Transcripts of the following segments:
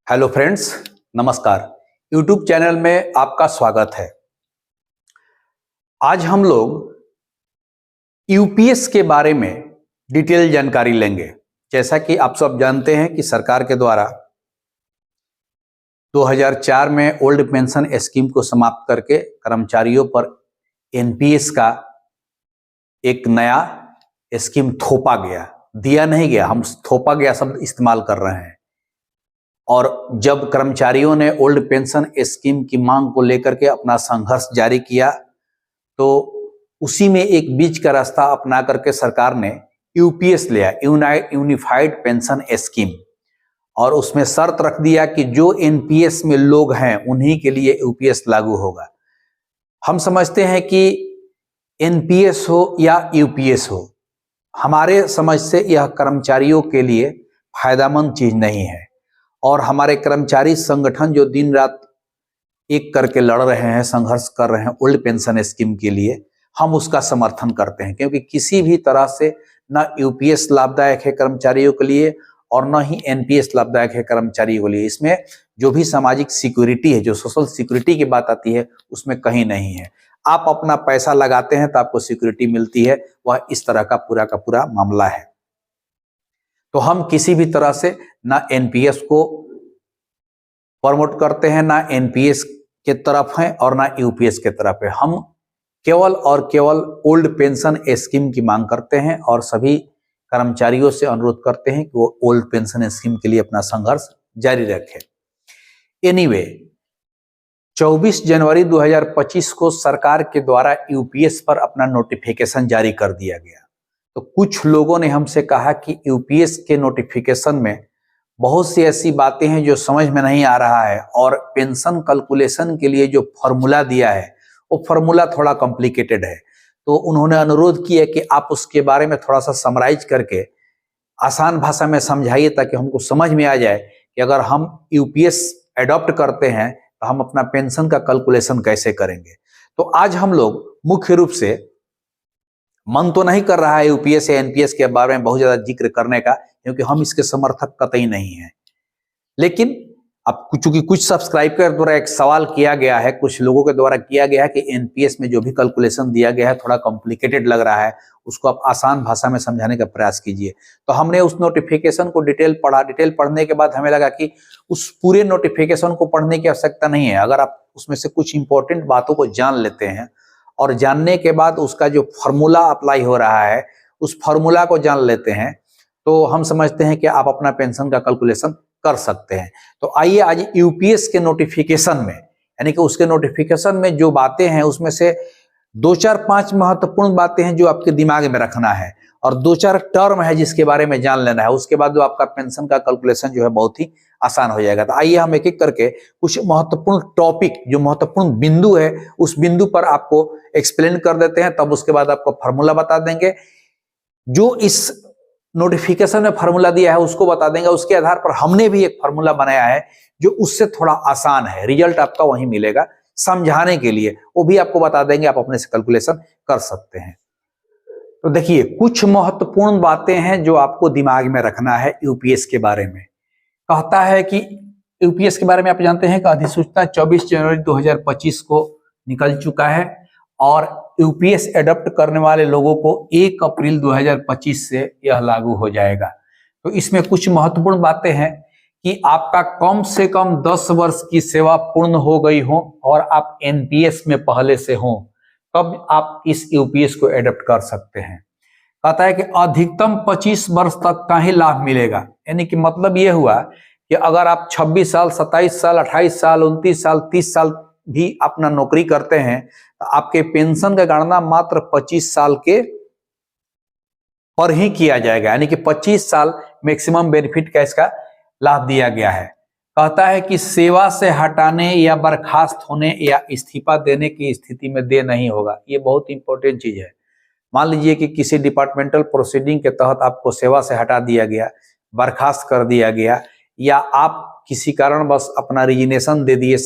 Hello friends, नमस्कार। YouTube channel में आपका स्वागत है। आज हम लोग यूपीएस के बारे में डिटेल जानकारी लेंगे। जैसा कि आप सब जानते हैं कि सरकार के द्वारा 2004 में ओल्ड पेंशन स्कीम को समाप्त करके कर्मचारियों पर एनपीएस का एक नया स्कीम थोपा गया, दिया नहीं गया, हम थोपा गया शब्द इस्तेमाल कर रहे हैं। और जब कर्मचारियों ने ओल्ड पेंशन स्कीम की मांग को लेकर के अपना संघर्ष जारी किया तो उसी में एक बीच का रास्ता अपना करके सरकार ने यूपीएस लिया, यूनिफाइड पेंशन स्कीम, और उसमें शर्त रख दिया कि जो एनपीएस में लोग हैं उन्हीं के लिए यूपीएस लागू होगा। हम समझते हैं कि एनपीएस हो या यूपीएस हो, हमारे समझ से यह कर्मचारियों के लिए फायदेमंद चीज नहीं है। और हमारे कर्मचारी संगठन जो दिन रात एक करके लड़ रहे हैं, संघर्ष कर रहे हैं ओल्ड पेंशन स्कीम के लिए, हम उसका समर्थन करते हैं। क्योंकि किसी भी तरह से ना यूपीएस लाभदायक है कर्मचारियों के लिए और न ही एनपीएस लाभदायक है कर्मचारियों के लिए। इसमें जो भी सामाजिक सिक्योरिटी है, जो सोशल सिक्योरिटी की बात आती है, उसमें कहीं नहीं है। आप अपना पैसा लगाते हैं तो आपको सिक्योरिटी मिलती है, वह इस तरह का पूरा मामला है। तो हम किसी भी तरह से ना एनपीएस को प्रमोट करते हैं, ना एनपीएस के तरफ हैं और ना यूपीएस के तरफ है। हम केवल और केवल ओल्ड पेंशन स्कीम की मांग करते हैं और सभी कर्मचारियों से अनुरोध करते हैं कि वो ओल्ड पेंशन स्कीम के लिए अपना संघर्ष जारी रखें। एनीवे, 24 जनवरी 2025 को सरकार के द्वारा यूपीएस पर अपना नोटिफिकेशन जारी कर दिया गया। तो कुछ लोगों ने हमसे कहा कि यूपीएस के नोटिफिकेशन में बहुत सी ऐसी बातें हैं जो समझ में नहीं आ रहा है और पेंशन कैलकुलेशन के लिए जो फॉर्मूला दिया है वो फॉर्मूला थोड़ा कॉम्प्लिकेटेड है। तो उन्होंने अनुरोध किया कि आप उसके बारे में थोड़ा सा समराइज करके आसान भाषा में समझाइए ताकि हमको समझ में आ जाए कि अगर हम यूपीएस एडॉप्ट करते हैं तो हम अपना पेंशन का कैलकुलेशन कैसे करेंगे। तो आज हम लोग मुख्य रूप से, मन तो नहीं कर रहा है यूपीएस या एनपीएस के बारे में बहुत ज्यादा जिक्र करने का, क्योंकि हम इसके समर्थक कतई नहीं हैं। लेकिन अब चूंकि कुछ सब्सक्राइबर द्वारा एक सवाल किया गया है, कुछ लोगों के द्वारा किया गया है कि एनपीएस में जो भी कैलकुलेशन दिया गया है थोड़ा कॉम्प्लिकेटेड लग रहा है, उसको आप आसान भाषा में समझाने का प्रयास कीजिए। तो हमने उस नोटिफिकेशन को डिटेल पढ़ा। डिटेल पढ़ने के बाद हमें लगा कि उस पूरे नोटिफिकेशन को पढ़ने की आवश्यकता नहीं है। अगर आप उसमें से कुछ इंपॉर्टेंट बातों को जान लेते हैं और जानने के बाद उसका जो फॉर्मूला अप्लाई हो रहा है उस फॉर्मूला को जान लेते हैं, तो हम समझते हैं कि आप अपना पेंशन का कैलकुलेशन कर सकते हैं। तो आइए आज यूपीएस के नोटिफिकेशन में, यानी कि उसके नोटिफिकेशन में जो बातें हैं उसमें से 2-4-5 महत्वपूर्ण बातें हैं जो आपके दिमाग में रखना है और 2-4 टर्म है जिसके बारे में जान लेना है। उसके बाद जो आपका पेंशन का कैलकुलेशन जो है बहुत ही आसान हो जाएगा। तो आइए हम एक एक करके कुछ महत्वपूर्ण टॉपिक, जो महत्वपूर्ण बिंदु है, उस बिंदु पर आपको एक्सप्लेन कर देते हैं। तब उसके बाद आपको फॉर्मूला बता देंगे, जो इस नोटिफिकेशन में फॉर्मूला दिया है उसको बता देंगे। उसके आधार पर हमने भी एक फॉर्मूला बनाया है जो उससे थोड़ा आसान है, रिजल्ट आपका वहीं मिलेगा। समझाने के लिए वो भी आपको बता देंगे, आप अपने से कैलकुलेशन कर सकते हैं। तो देखिए, कुछ महत्वपूर्ण बातें हैं जो आपको दिमाग में रखना है यूपीएस के बारे में। कहता है कि यूपीएस के बारे में आप जानते हैं कि अधिसूचना 24 जनवरी 2025 को निकल चुका है और यूपीएस एडॉप्ट करने वाले लोगों को 1 अप्रैल 2025 से यह लागू हो जाएगा। तो इसमें कुछ महत्वपूर्ण बातें हैं कि आपका कम से कम 10 वर्ष की सेवा पूर्ण हो गई हो और आप एनपीएस में पहले से हो, तब आप इस यूपीएस को एडॉप्ट कर सकते हैं। कहता है कि अधिकतम 25 वर्ष तक का ही लाभ मिलेगा। यानी कि मतलब यह हुआ कि अगर आप 26 साल, 27 साल, 28 साल, 29 साल, 30 साल भी अपना नौकरी करते हैं तो आपके पेंशन का गणना मात्र 25 साल के पर ही किया जाएगा। यानी कि 25 साल मैक्सिमम बेनिफिट का इसका लाभ दिया गया है। कहता है कि सेवा से हटाने या बर्खास्त होने या इस्तीफा देने की स्थिति में दे नहीं होगा। ये बहुत इंपॉर्टेंट चीज है। मान लीजिए कि किसी डिपार्टमेंटल प्रोसीडिंग के तहत आपको सेवा से हटा दिया गया, बर्खास्त कर दिया गया, या आप किसी कारणवश अपना रिजिग्नेशन दे दिए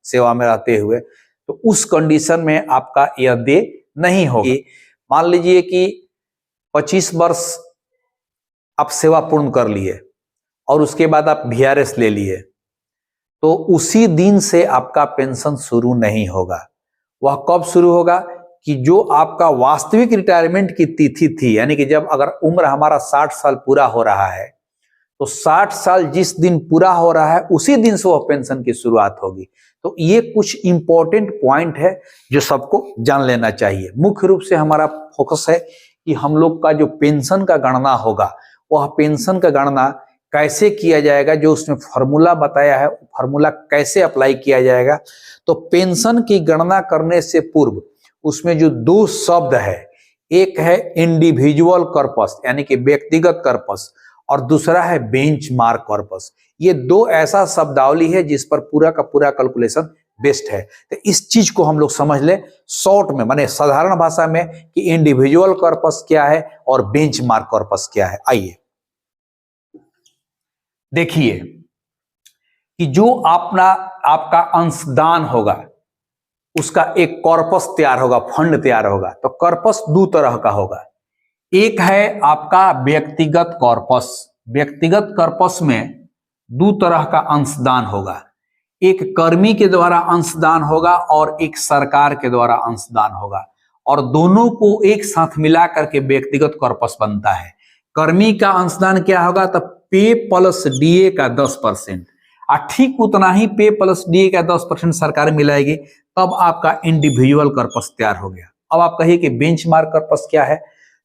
सेवा में रहते हुए, तो उस कंडीशन में आपका यह दे नहीं होगा। मान लीजिए कि 25 वर्ष आप सेवा पूर्ण कर लिए और उसके बाद आप वीआरएस ले लिए, तो उसी दिन से आपका पेंशन शुरू नहीं होगा। वह कब शुरू होगा कि जो आपका वास्तविक रिटायरमेंट की तिथि थी, यानी कि जब अगर उम्र हमारा 60 साल पूरा हो रहा है तो 60 साल जिस दिन पूरा हो रहा है उसी दिन से वह पेंशन की शुरुआत होगी। तो ये कुछ इंपॉर्टेंट पॉइंट है जो सबको जान लेना चाहिए। मुख्य रूप से हमारा फोकस है कि हम लोग का जो पेंशन का गणना होगा वह पेंशन का गणना कैसे किया जाएगा, जो उसमें फॉर्मूला बताया है फॉर्मूला कैसे अप्लाई किया जाएगा। तो पेंशन की गणना करने से पूर्व उसमें जो दो शब्द है, एक है इंडिविजुअल कॉर्पस यानी कि व्यक्तिगत कॉर्पस और दूसरा है बेंचमार्क कॉर्पस। ये दो ऐसा शब्दावली है जिस पर पूरा का पूरा कैलकुलेशन बेस्ड है। तो इस चीज को हम लोग समझ ले शॉर्ट में, माने साधारण भाषा में, कि इंडिविजुअल कॉर्पस क्या है और बेंचमार्क कॉर्पस क्या है। आइए देखिए कि जो आपका अंशदान होगा उसका एक कॉर्पस तैयार होगा, फंड तैयार होगा। तो कॉर्पस दो तरह का होगा। एक है आपका व्यक्तिगत कॉर्पस। व्यक्तिगत कॉर्पस में दो तरह का अंशदान होगा, एक कर्मी के द्वारा अंशदान होगा और एक सरकार के द्वारा अंशदान होगा, और दोनों को एक साथ मिला करके व्यक्तिगत कॉर्पस बनता है। कर्मी का अंशदान क्या होगा? तो पे प्लस डीए का 10%, और ठीक उतना ही पे प्लस डीए का 10% सरकार मिलाएगी, तब आपका इंडिविजुअल कॉर्पस तैयार हो गया। अब आप कहिए कि बेंचमार्क कॉर्पस क्या है?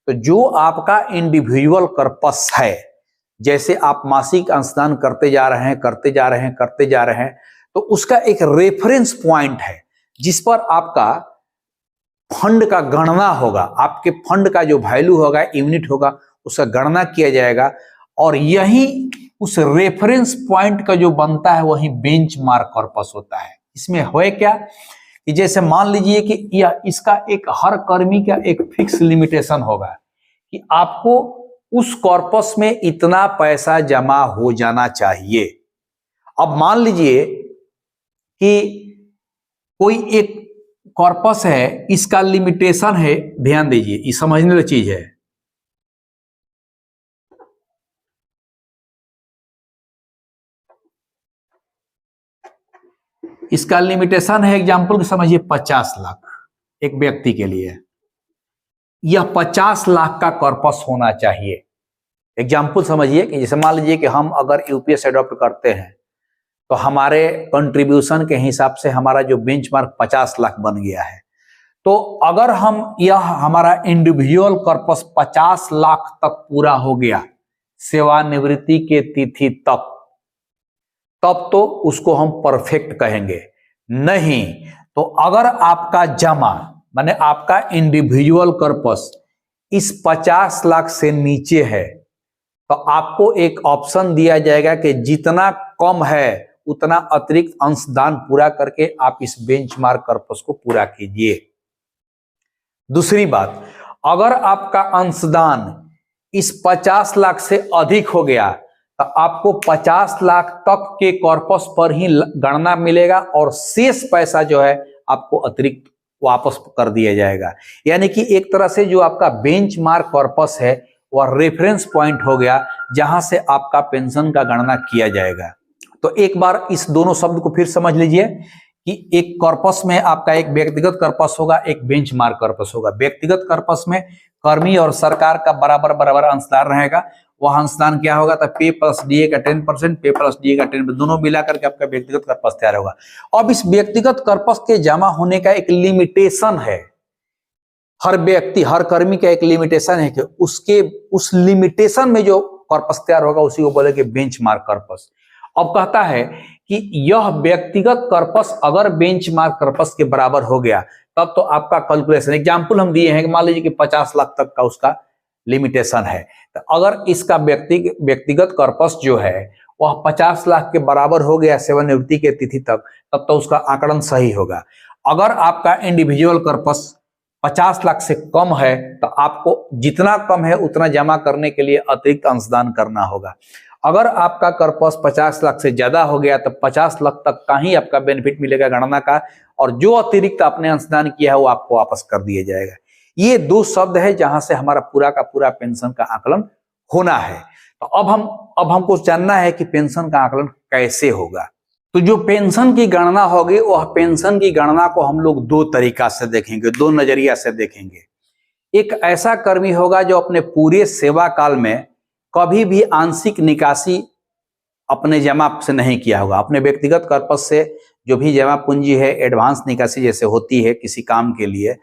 तो जो आपका इंडिविजुअल कॉर्पस है, जैसे आप मासिक अंशदान करते जा रहे हैं, तो उसका एक रेफरेंस पॉइंट है जिस पर आपका फंड का गणना होगा। आपके फंड का जो वैल्यू होगा, यूनिट होगा, उसका गणना किया जाएगा, और यही उस रेफरेंस पॉइंट का जो बनता है वही बेंचमार्क कॉर्पस होता है। इसमें है क्या कि जैसे मान लीजिए कि यह इसका एक हर कर्मी का एक फिक्स लिमिटेशन होगा कि आपको उस कॉर्पस में इतना पैसा जमा हो जाना चाहिए। अब मान लीजिए कि कोई एक कॉर्पस है, इसका लिमिटेशन है, ध्यान दीजिए, ये समझने वाली चीज है। इसका लिमिटेशन है, एग्जाम्पल समझिए 50 लाख एक व्यक्ति के लिए। यह 50 लाख का कॉर्पस होना चाहिए। एग्जाम्पल समझिए कि जैसे मान लीजिए कि हम अगर यूपीएस अडॉप्ट करते हैं तो हमारे कंट्रीब्यूशन के हिसाब से हमारा जो बेंचमार्क 50 लाख बन गया है। तो अगर हम यह हमारा इंडिविजुअल कॉर्पस 50 लाख तक पूरा हो गया सेवानिवृत्ति के तिथि तक, तब तो उसको हम परफेक्ट कहेंगे। नहीं तो अगर आपका जमा माने आपका इंडिविजुअल कॉर्पस इस 50 लाख से नीचे है तो आपको एक ऑप्शन दिया जाएगा कि जितना कम है उतना अतिरिक्त अंशदान पूरा करके आप इस बेंचमार्क कॉर्पस को पूरा कीजिए। दूसरी बात, अगर आपका अंशदान इस 50 लाख से अधिक हो गया तो आपको 50 लाख तक के कॉर्पस पर ही गणना मिलेगा और शेष पैसा जो है आपको अतिरिक्त वापस कर दिया जाएगा। यानी कि एक तरह से जो आपका बेंचमार्क कॉर्पस है वह रेफरेंस पॉइंट हो गया जहां से आपका पेंशन का गणना किया जाएगा। तो एक बार इस दोनों शब्द को फिर समझ लीजिए कि एक कॉर्पस में आपका एक व्यक्तिगत कॉर्पस होगा, एक बेंचमार्क कॉर्पस होगा। व्यक्तिगत कॉर्पस में कर्मी और सरकार का बराबर अंशदान रहेगा। वह अंशदान क्या होगा? तो पे प्लस डीए का 10%, पे प्लस डीए का 10%, दोनों मिलाकर के आपका व्यक्तिगत कॉर्पस तैयार होगा। अब इस व्यक्तिगत कॉर्पस के जमा होने का एक लिमिटेशन है। हर व्यक्ति, हर कर्मी का एक लिमिटेशन है कि उसके उस लिमिटेशन में जो कॉर्पस तैयार होगा उसी को बोलेंगे बेंचमार्क कॉर्पस। अब कहता है कि यह व्यक्तिगत कॉर्पस अगर बेंचमार्क कॉर्पस के बराबर हो गया तब तो आपका कैलकुलेशन, एग्जांपल हम दिए हैं कि मान लीजिए कि 50 लाख तक का उसका लिमिटेशन है, तो अगर इसका व्यक्तिगत कॉर्पस जो है वह 50 लाख के बराबर हो गया सेवानिवृत्ति के तिथि तक, तब तो उसका आंकड़न सही होगा। अगर आपका इंडिविजुअल कॉर्पस 50 लाख से कम है तो आपको जितना कम है उतना जमा करने के लिए अतिरिक्त अंशदान करना होगा। अगर आपका कॉर्पस 50 लाख से ज्यादा हो गया तो 50 लाख तक का ही आपका बेनिफिट मिलेगा गणना का, और जो अतिरिक्त आपने अंशदान किया है वो आपको वापस कर दिया जाएगा। ये दो शब्द है जहां से हमारा पूरा का पूरा पेंशन का आकलन होना है। तो अब हमको जानना है कि पेंशन का आकलन कैसे होगा। तो जो पेंशन की गणना होगी वह पेंशन की गणना को हम लोग दो तरीका से देखेंगे, दो नजरिया से देखेंगे। एक ऐसा कर्मी होगा जो अपने पूरे सेवा काल में कभी भी आंशिक निकासी अपने जमा से नहीं किया होगा। अपने व्यक्तिगत कर्पस से जो भी जमा पूंजी है, एडवांस निकासी जैसे होती है किसी काम के लिए,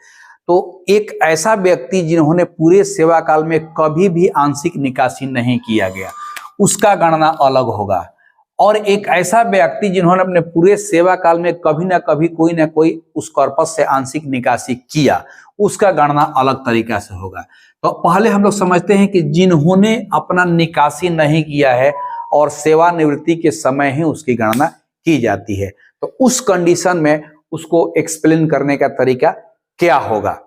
तो एक ऐसा व्यक्ति जिन्होंने पूरे सेवा काल में कभी भी आंशिक निकासी नहीं किया गया, उसका गणना अलग होगा। और एक ऐसा व्यक्ति जिन्होंने अपने पूरे सेवा काल में कभी ना कभी कोई ना कोई उस कॉर्पस से आंशिक निकासी किया, उसका गणना अलग तरीका से होगा। तो पहले हम लोग समझते हैं कि जिन्होंने अपना निकासी नहीं किया है और सेवानिवृत्ति के समय ही उसकी गणना की जाती है, तो उस कंडीशन में उसको एक्सप्लेन करने का तरीका क्या होगा।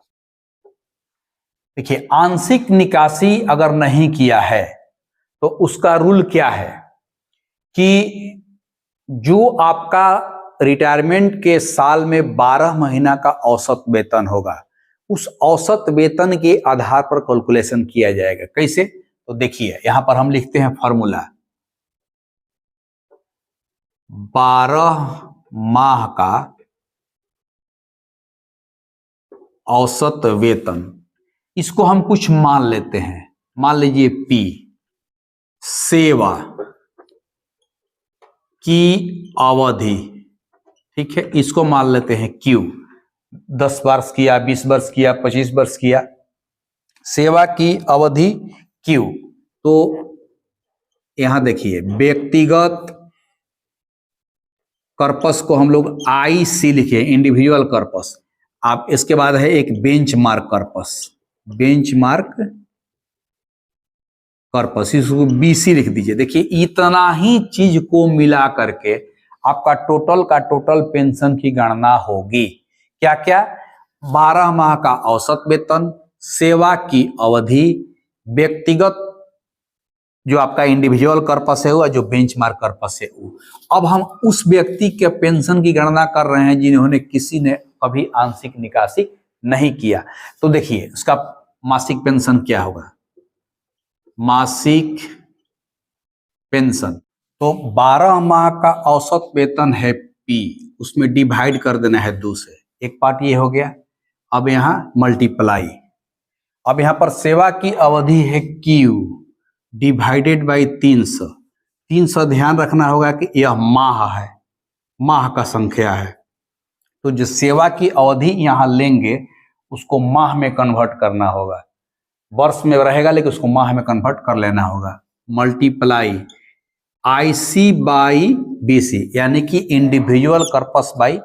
देखिए, आंशिक निकासी अगर नहीं किया है तो उसका रूल क्या है कि जो आपका रिटायरमेंट के साल में 12 महीना का औसत वेतन होगा, उस औसत वेतन के आधार पर कैलकुलेशन किया जाएगा। कैसे? तो देखिए, यहां पर हम लिखते हैं फॉर्मूला, 12 माह का औसत वेतन, इसको हम कुछ मान लेते हैं। मान लीजिए P, सेवा की अवधि, ठीक है, इसको मान लेते हैं Q, 10 वर्ष किया, 20 वर्ष किया, 25 वर्ष किया, सेवा की अवधि Q। तो यहां देखिए, व्यक्तिगत कर्पस को हम लोग IC लिखे, इंडिविजुअल कर्पस। आप इसके बाद है एक बेंचमार्क कर्पस, बेंचमार्क कर्पस, इसको BC लिख दीजिए। देखिए, इतना ही चीज को मिला करके आपका टोटल का टोटल पेंशन की गणना होगी। क्या क्या? 12 माह का औसत वेतन, सेवा की अवधि, व्यक्तिगत जो आपका इंडिविजुअल कर्पस है हुआ, जो बेंचमार्क कर्पस है वो। अब हम उस व्यक्ति के पेंशन की गणना कर रहे हैं जिन्होंने किसी ने कभी आंशिक निकासी नहीं किया। तो देखिए, उसका मासिक पेंशन क्या होगा, मासिक पेंशन। तो 12 माह का औसत वेतन है P, उसमें डिवाइड कर देना है 2 से। एक पार्ट ये हो गया। अब यहां मल्टीप्लाई, अब यहां पर सेवा की अवधि है Q डिवाइडेड बाई 300। 300 ध्यान रखना होगा कि यह माह है, माह का संख्या है। तो जो सेवा की अवधि यहां लेंगे उसको माह में कन्वर्ट करना होगा। वर्ष में रहेगा लेकिन उसको माह में कन्वर्ट कर लेना होगा। मल्टीप्लाई IC बाई BC, यानी कि individual corpus by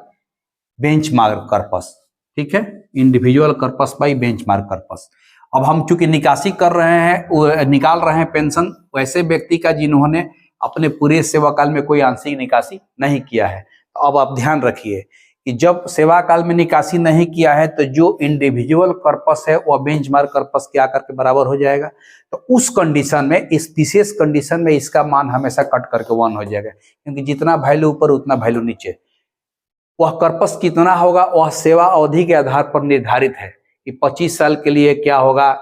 benchmark corpus, ठीक है, individual corpus by benchmark corpus. अब हम चूंकि निकासी कर रहे हैं, निकाल रहे हैं पेंशन वैसे व्यक्ति का जिन्होंने अपने पूरे सेवा काल में कोई आंशिक निकासी नहीं किया है। तो अब आप ध्यान रखिए कि जब सेवा काल में निकासी नहीं किया है तो जो इंडिविजुअल कर्पस है वह बेंचमार्क कर्पस के आकर के बराबर हो जाएगा। तो उस कंडीशन में, इस विशेष कंडीशन में इसका मान हमेशा कट करके 1 हो जाएगा, क्योंकि जितना वैल्यू ऊपर उतना वैल्यू नीचे। वह कर्पस कितना होगा वह सेवा अवधि के आधार पर निर्धारित है कि 25 साल के लिए क्या होगा,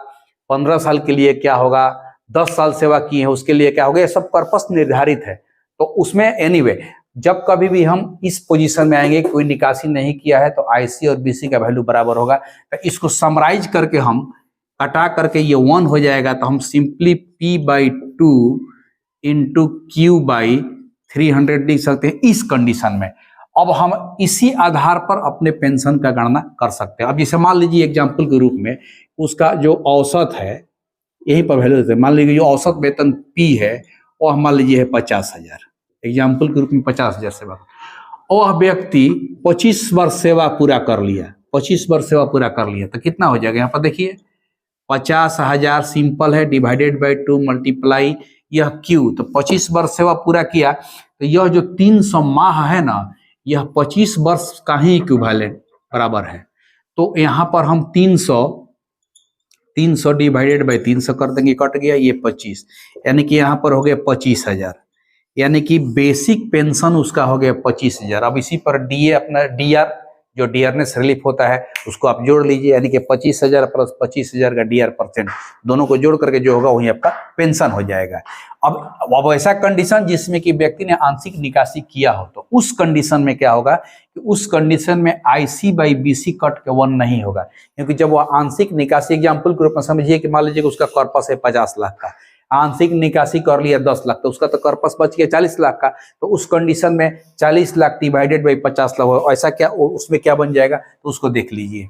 15 साल के लिए क्या होगा, 10 साल सेवा की है उसके लिए क्या होगा, ये सब कर्पस निर्धारित है। तो उसमें एनीवे जब कभी भी हम इस पोजीशन में आएंगे, कोई निकासी नहीं किया है, तो IC और BC का वैल्यू बराबर होगा। तो इसको समराइज करके हम हटा करके ये 1 हो जाएगा। तो हम सिंपली P/2 इंटू Q/300 लिख सकते हैं इस कंडीशन में। अब हम इसी आधार पर अपने पेंशन का गणना कर सकते हैं। अब जैसे मान लीजिए एग्जाम्पल के रूप में उसका जो औसत है, यही पर वैल्यू देते हैं। मान लीजिए जो औसत वेतन P है वह मान लीजिए है 50,000, एग्जाम्पल के रूप में 50,000 सेवा। वह व्यक्ति 25 वर्ष सेवा पूरा कर लिया, 25 वर्ष सेवा पूरा कर लिया, तो कितना हो जाएगा यहाँ पर देखिए, 50,000 सिंपल है डिवाइडेड बाई 2 मल्टीप्लाई यह Q। तो 25 वर्ष सेवा पूरा किया, तो यह जो 300 माह है ना, यह 25 वर्ष का ही इक्विवेलेंट बराबर है। तो यहाँ पर हम 300 डिवाइडेड बाई 300 कर देंगे, कट गया ये 25, यानी कि यहाँ पर हो गया 25,000, यानी कि बेसिक पेंशन उसका हो गया 25,000। अब इसी पर DA अपना DR जो डियरनेस रिलीफ होता है उसको आप जोड़ लीजिए, यानी कि 25,000 प्लस 25,000 का DR% दोनों को जोड़ करके जो होगा वही आपका पेंशन हो जाएगा। अब ऐसा कंडीशन जिसमें कि व्यक्ति ने आंशिक निकासी किया हो, तो उस कंडीशन में क्या होगा कि उस कंडीशन में IC/BC कट के 1 नहीं होगा, क्योंकि जब वह आंशिक निकासी, एग्जाम्पल के रूप में समझिए कि मान लीजिए कि उसका कॉर्पस है 50 लाख का, आंशिक निकासी कर लिया 10 लाख, तो उसका तो कॉर्पस बच गया 40 लाख का। तो उस कंडीशन में 40 लाख डिवाइडेड बाई 50 लाख, ऐसा क्या उसमें क्या बन जाएगा, तो उसको देख लीजिए।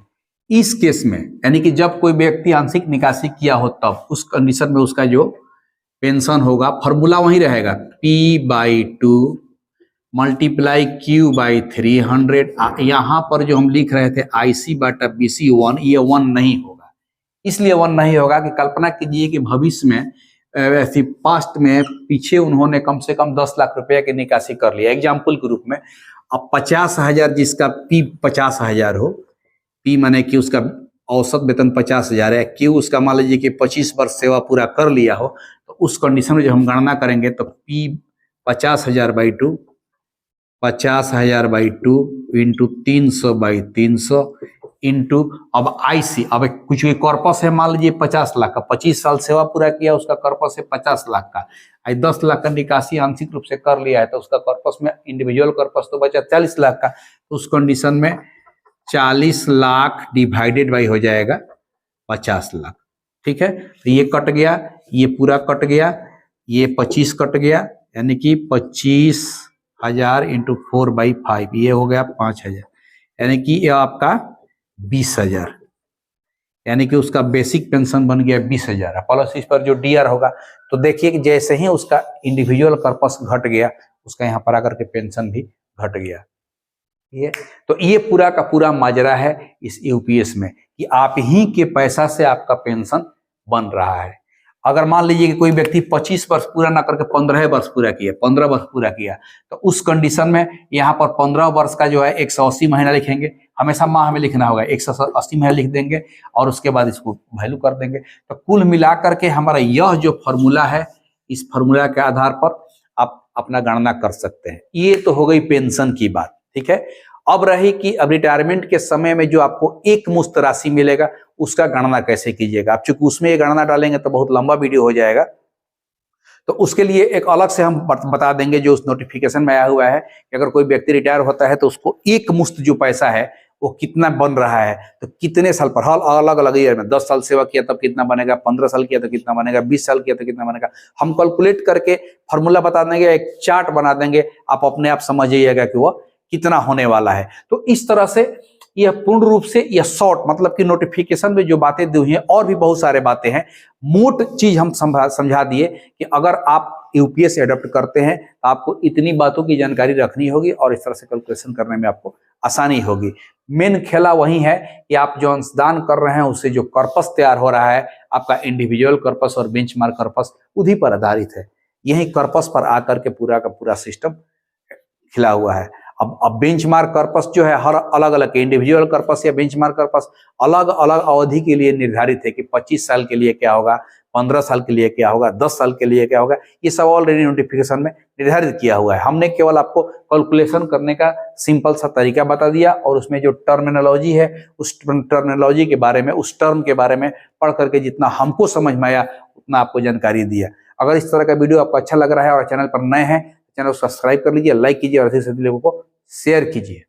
इस केस में यानी कि जब कोई व्यक्ति आंशिक निकासी किया हो तब उस कंडीशन में उसका जो पेंशन होगा, फॉर्मूला वही रहेगा, P/2 मल्टीप्लाई Q/300। यहाँ पर जो हम लिख रहे थे IC/BC 1, ये 1 नहीं होगा। इसलिए 1 नहीं होगा कि कल्पना कीजिए कि भविष्य में ऐसी पास्ट में पीछे उन्होंने कम से कम 10 लाख रुपए की निकासी कर लिया, एग्जाम्पल के रूप में। अब 50,000 जिसका P 50,000 हो, P माने कि उसका औसत वेतन 50,000 है, Q उसका मान लीजिए कि 25 वर्ष सेवा पूरा कर लिया हो, तो उस कंडीशन में जब हम गणना करेंगे तो P 50,000/2 इंटू 300/300 इंटू अब IC, अब कुछ कॉर्पस है मान लीजिए 50 लाख का, 25 साल सेवा पूरा किया, उसका कॉर्पस है 50 लाख का, 10 लाख का निकासी आंशिक रूप से कर लिया है, तो उसका कॉर्पस में इंडिविजुअल कॉर्पस तो बचा 40 लाख का। तो उस कंडीशन में 40 लाख डिवाइडेड बाई हो जाएगा 50 लाख, ठीक है। तो ये कट गया, ये पूरा कट गया, ये 25 कट गया, यानी कि 25,000 इंटू 4/5, ये हो गया 5,000, यानी कि ये आपका 20,000, यानी कि उसका बेसिक पेंशन बन गया 20,000 प्लस इस पर जो DR होगा। तो देखिए कि जैसे ही उसका इंडिविजुअल कॉर्पस घट गया, उसका यहाँ पर आकर के पेंशन भी घट गया। ये तो ये पूरा का पूरा माजरा है इस UPS में कि आप ही के पैसा से आपका पेंशन बन रहा है। अगर मान लीजिए कि कोई व्यक्ति 25 वर्ष पूरा ना करके 15 वर्ष पूरा किया, 15 वर्ष पूरा किया, तो उस कंडीशन में यहाँ पर 15 वर्ष का जो है 180 महीना लिखेंगे, हमेशा माह में लिखना होगा, 180 महीना लिख देंगे और उसके बाद इसको वैल्यू कर देंगे। तो कुल मिलाकर के हमारा यह जो फॉर्मूला है, इस फॉर्मूला के आधार पर आप अपना गणना कर सकते हैं। ये तो हो गई पेंशन की बात, ठीक है। अब रही कि अब रिटायरमेंट के समय में जो आपको एक मुश्त राशि मिलेगा, उसका गणना कैसे कीजिएगा। आप चूंकि उसमें ये गणना डालेंगे तो बहुत लंबा वीडियो हो जाएगा, तो उसके लिए एक अलग से हम बता देंगे, जो उस नोटिफिकेशन में आया हुआ है कि अगर कोई व्यक्ति रिटायर होता है तो उसको एक मुश्त जो पैसा है वो कितना बन रहा है, तो कितने साल पर, हर अलग अलग ईयर में 10 साल सेवा किया तब कितना बनेगा, 15 साल किया तो कितना बनेगा, 20 साल किया तो कितना बनेगा, हम कैलकुलेट करके फॉर्मूला बता देंगे, एक चार्ट बना देंगे, आप अपने आप समझ जाइएगा कि वह कितना होने वाला है। तो इस तरह से यह पूर्ण रूप से यह शॉर्ट, मतलब कि नोटिफिकेशन में जो बातें दी हुई हैं, और भी बहुत सारे बातें हैं, मोट चीज हम समझा दिए कि अगर आप UPS एडॉप्ट करते हैं तो आपको इतनी बातों की जानकारी रखनी होगी और इस तरह से कैलकुलेशन करने में आपको आसानी होगी। मेन खेला वही है कि आप जो अंशदान कर रहे हैं उससे जो कॉर्पस तैयार हो रहा है, आपका इंडिविजुअल कॉर्पस और बेंचमार्क कॉर्पस उन्हीं पर आधारित है। यही कॉर्पस पर आकर के पूरा का पूरा सिस्टम खिला हुआ है। अब बेंचमार्क कॉर्पस जो है हर अलग अलग, इंडिविजुअल कॉर्पस या बेंचमार्क कॉर्पस अलग अलग अवधि के लिए निर्धारित है कि 25 साल के लिए क्या होगा, 15 साल के लिए क्या होगा, 10 साल के लिए क्या होगा, ये सब ऑलरेडी नोटिफिकेशन में निर्धारित किया हुआ है। हमने केवल आपको कैलकुलेशन करने का सिंपल सा तरीका बता दिया और उसमें जो टर्मिनोलॉजी है उस टर्मिनोलॉजी के बारे में, उस टर्म के बारे में पढ़ करके जितना हमको समझ में आया उतना आपको जानकारी दिया। अगर इस तरह का वीडियो आपको अच्छा लग रहा है और चैनल पर नए हैं, चैनल को सब्सक्राइब कर लीजिए, लाइक कीजिए और अधिक से अधिक लोगों को शेयर कीजिए।